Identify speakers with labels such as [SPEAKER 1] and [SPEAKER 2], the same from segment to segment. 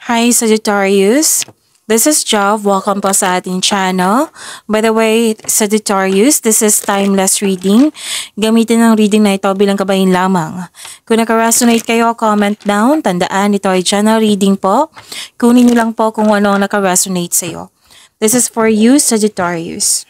[SPEAKER 1] Hi Sagittarius, this is Jov. Welcome po sa ating channel. By the way, Sagittarius, this is timeless reading. Gamitin ang reading na ito bilang kabayin lamang. Kung naka-resonate kayo, comment down. Tandaan, ito ay channel reading po. Kunin niyo lang po kung ano ang naka-resonate sa iyo. This is for you, Sagittarius.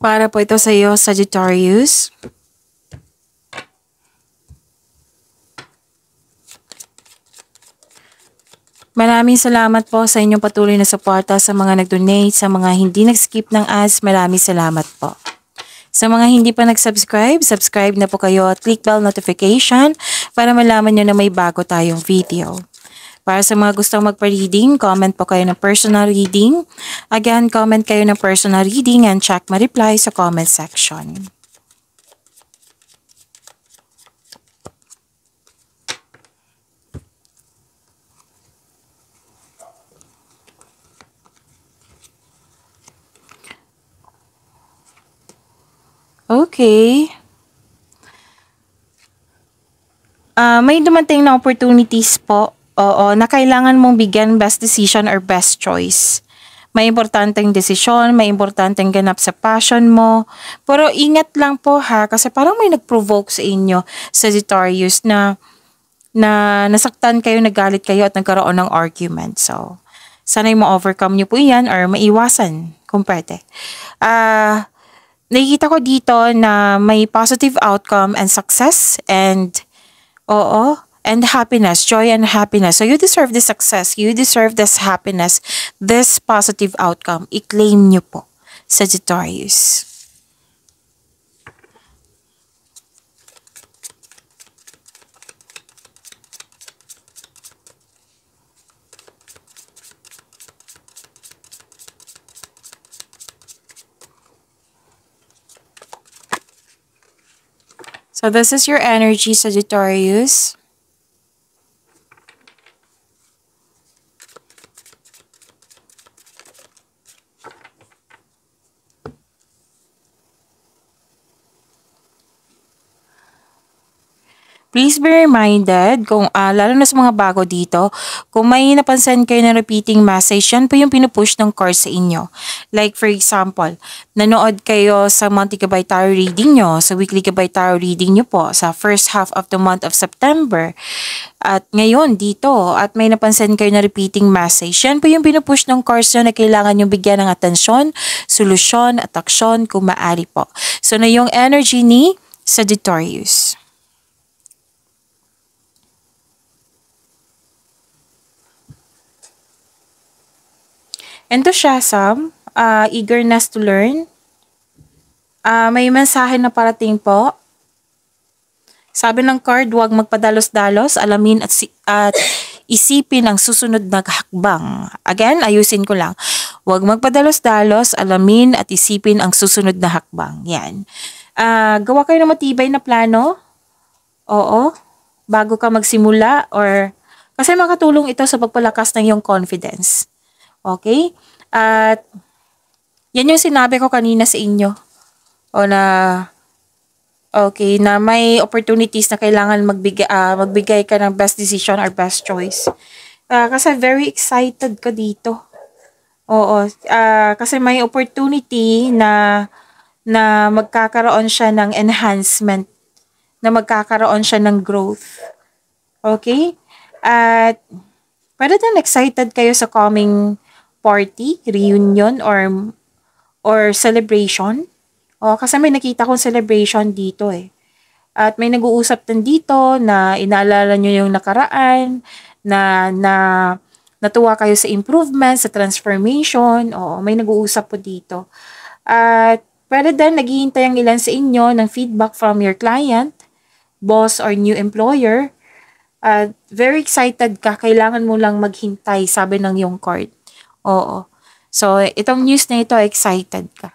[SPEAKER 1] Para po ito sa iyo, Sagittarius. Maraming salamat po sa inyong patuloy na suporta sa mga nag-donate, sa mga hindi nag-skip ng ads, maraming salamat po. Sa mga hindi pa nag-subscribe, subscribe na po kayo at click bell notification para malaman nyo na may bago tayong video. Para sa mga gustong magpa-reading, comment po kayo ng personal reading. Again, comment kayo ng personal reading and check my reply sa comment section. Okay. May dumating na opportunities po. Oo, na kailangan mong bigyan best decision or best choice. May importanteng desisyon, may importanteng ganap sa passion mo. Pero ingat lang po ha, kasi parang may nag-provoke sa inyo, Sagittarius, na nasaktan kayo, nagalit kayo at nagkaroon ng argument. So, sana'y ma-overcome nyo po yan or maiwasan kung pwede. Nakikita ko dito na may positive outcome and success and and happiness, joy and happiness. So you deserve this success, you deserve this happiness, this positive outcome. I-claim nyo po, Sagittarius. So this is your energy, Sagittarius. Please be reminded, kung lalo na sa mga bago dito, kung may napansin kayo na repeating message, yan po yung pinupush ng cards sa inyo. Like for example, nanood kayo sa monthly Gabay Tarot reading nyo, sa weekly Gabay Tarot reading nyo po, sa first half of the month of September. At ngayon dito, at may napansin kayo na repeating message, yan po yung pinupush ng cards nyo na kailangan yung bigyan ng atensyon, solusyon at aksyon kung maaari po. So na yung energy ni Sagittarius. Enthusiasm, eagerness to learn. May mensahe na parating po. Sabi ng card, huwag magpadalos-dalos, alamin at isipin ang susunod na hakbang. Again, ayusin ko lang. Huwag magpadalos-dalos, alamin at isipin ang susunod na hakbang. Yan. Gawa kayo ng matibay na plano. Oo. Bago ka magsimula or kasi makatulong ito sa pagpalakas ng iyong confidence. Okay? At yan yung sinabi ko kanina sa inyo. O na okay, na may opportunities na kailangan magbigay ka ng best decision or best choice. Kasi very excited ka dito. Oo, kasi may opportunity na magkakaroon siya ng enhancement, na magkakaroon siya ng growth. Okay? At pwede din excited kayo sa coming party, reunion, or celebration. Kasi may nakita kong celebration dito eh. At may nag-uusap din dito na inaalala nyo yung nakaraan, na natuwa kayo sa improvement, sa transformation. May nag-uusap po dito. At pwede din naghihintay ang ilan sa inyo ng feedback from your client, boss, or new employer. Very excited ka, kailangan mo lang maghintay, sabi ng yung card. Oo. So, itong news na ito, excited ka.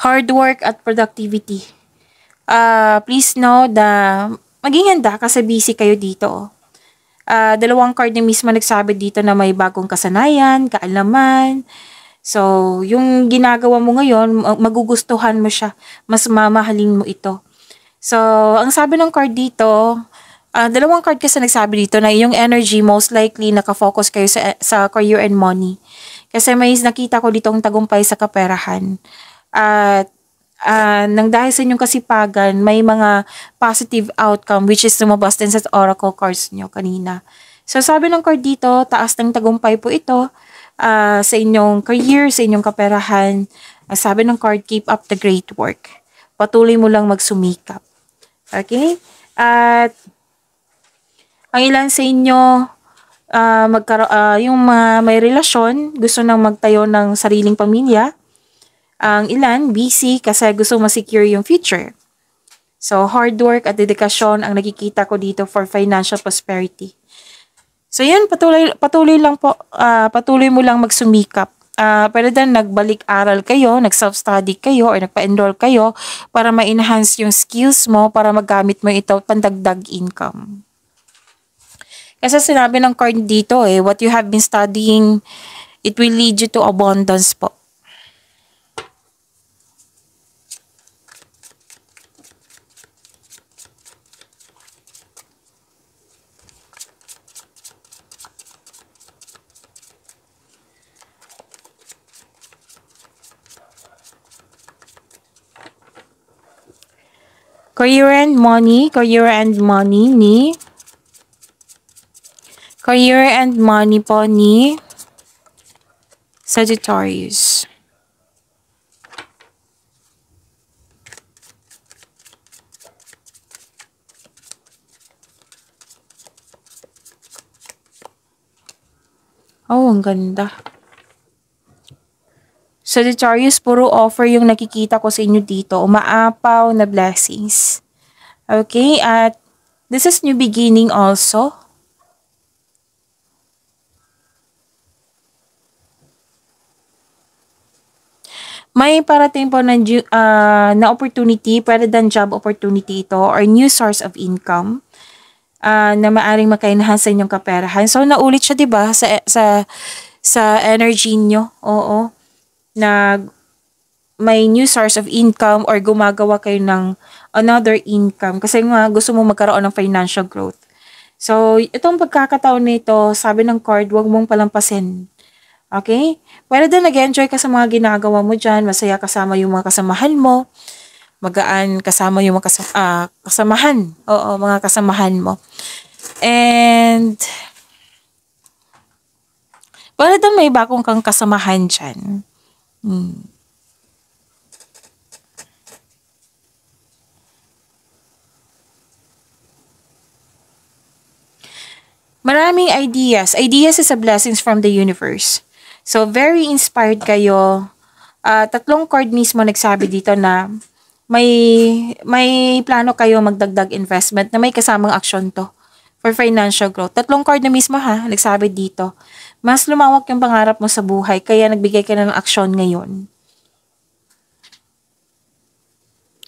[SPEAKER 1] hard work at productivity. Please know na maging handa kasi busy kayo dito. Dalawang card na mismo nagsabi dito na may bagong kasanayan, kaalaman. So, yung ginagawa mo ngayon, magugustuhan mo siya. Mas mamahalin mo ito. So, ang sabi ng card dito, dalawang card kasi nagsabi dito na yung energy most likely nakafocus kayo sa career and money. Kasi may nakita ko ditong tagumpay sa kaperahan. At nang dahil sa inyong kasipagan, may mga positive outcome which is lumabas din sa oracle cards nyo kanina. So, sabi ng card dito, taas ng tagumpay po ito sa inyong career, sa inyong kaperahan. Sabi ng card, keep up the great work. Patuloy mo lang magsumikap. Okay? At ang ilan sa inyo, yung mga may relasyon, gusto nang magtayo ng sariling pamilya. Ang ilan, busy kasi gusto ma-secure yung future. So, hard work at dedikasyon ang nakikita ko dito for financial prosperity. So, yan, patuloy lang po. Patuloy mo lang magsumikap. Pero then, nagbalik-aral kayo, nag-self-study kayo, or nagpa-enroll kayo para ma-enhance yung skills mo para magamit mo ito pandagdag income. Kasi sinabi ng card dito what you have been studying, it will lead you to abundance po. Career and money ni career and money po ni Sagittarius. Oh, ang ganda. Sagittarius, puro offer yung nakikita ko sa inyo dito. Umaapaw na blessings. Okay, at this is new beginning also. May parating po na opportunity, pwede din job opportunity ito or new source of income na maaring maka-enhance sa inyong kaperahan. So, naulit siya, diba, sa energy nyo. Oo. Na may new source of income or gumagawa kayo ng another income kasi nga gusto mo magkaroon ng financial growth. So, itong pagkakataon nito, sabi ng card, huwag mong palampasin. Okay? Pwede din nag-enjoy ka sa mga ginagawa mo dyan, masaya kasama yung mga kasamahan mo, magaan kasama yung mga kasamahan. Oo, mga kasamahan mo. And, pwede din may bagong kang kasamahan dyan. Maraming ideas. Ideas is a blessings from the universe. So, very inspired kayo. Tatlong card mismo nagsabi dito na may plano kayo magdagdag investment na may kasamang aksyon to for financial growth. Tatlong card na mismo nagsabi dito. Mas lumawak yung pangarap mo sa buhay, kaya nagbigay ka na ng aksyon ngayon.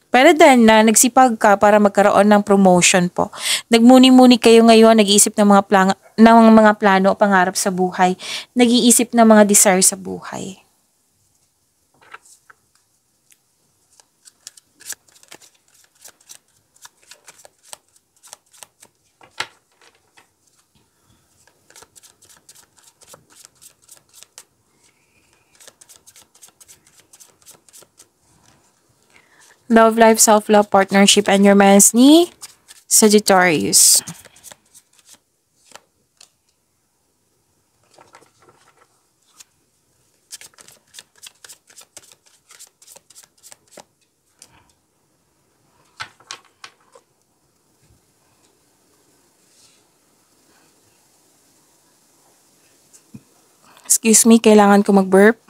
[SPEAKER 1] Pero din na nagsipag ka para magkaroon ng promotion po. Nagmuni-muni kayo ngayon, nag-iisip ng mga plano o pangarap sa buhay. Nag-iisip ng mga desire sa buhay. Love life, self-love, partnership, and romance ni Sagittarius. Excuse me, kailangan ko mag-burp.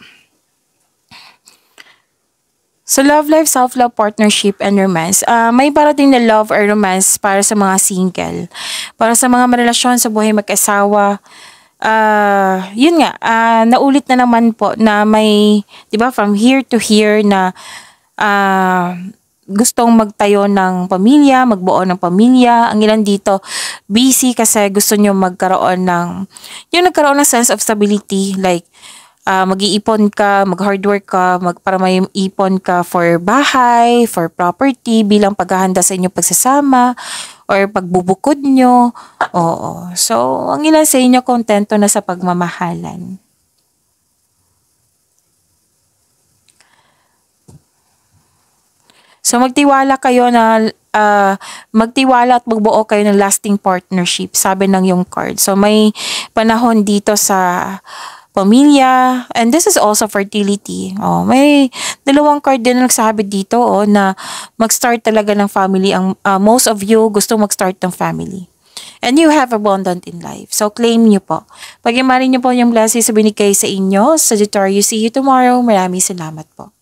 [SPEAKER 1] So, love life, self-love, partnership, and romance. May parating na love or romance para sa mga single. Para sa mga marelasyon sa buhay mag-asawa. Yun nga, naulit na naman po na may, di ba, from here to here na ah, gustong magtayo ng pamilya, magbuo ng pamilya. Ang ilan dito, busy kasi gusto nyo magkaroon ng, yung nagkaroon ng sense of stability, like, mag-iipon ka, mag-hard work ka, para may ipon ka for bahay, for property, bilang paghahanda sa inyong pagsasama, or pagbubukod nyo. Oo. So, ang ilan sa inyo kontento na sa pagmamahalan. So magtiwala kayo na magtiwala at magbuo kayo ng lasting partnership, sabi ng yung card. So may panahon dito sa pamilya, and this is also fertility. Oh, may dalawang card din na nagsabi dito na mag-start talaga ng family. Ang most of you gusto mag-start ng family. And you have abundant in life. So claim nyo po. Pag-imarin nyo po yung blessings sa binigay sa inyo. Sagittarius, see you tomorrow. Maraming salamat po.